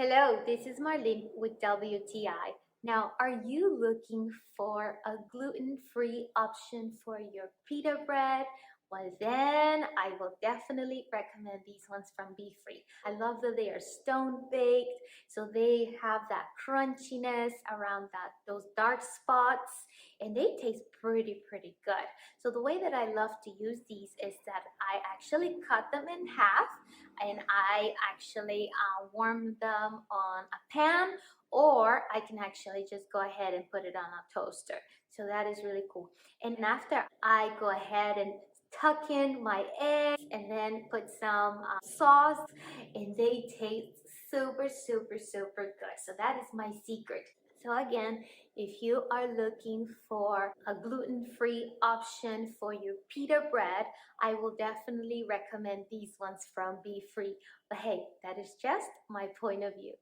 Hello, this is Marlene with WTI. Now, are you looking for a gluten-free option for your pita bread? Well, then I will definitely recommend these ones from BFree. I love that they are stone baked, so they have that crunchiness around those dark spots, and they taste pretty good. So the way that I love to use these is that I actually cut them in half, and I actually warm them on a pan, or I can actually just go ahead and put it on a toaster. So that is really cool. And after I go ahead and tuck in my eggs and then put some sauce, and they taste super good. So that is my secret. So again, if you are looking for a gluten-free option for your pita bread, I will definitely recommend these ones from BFree. But hey, that is just my point of view.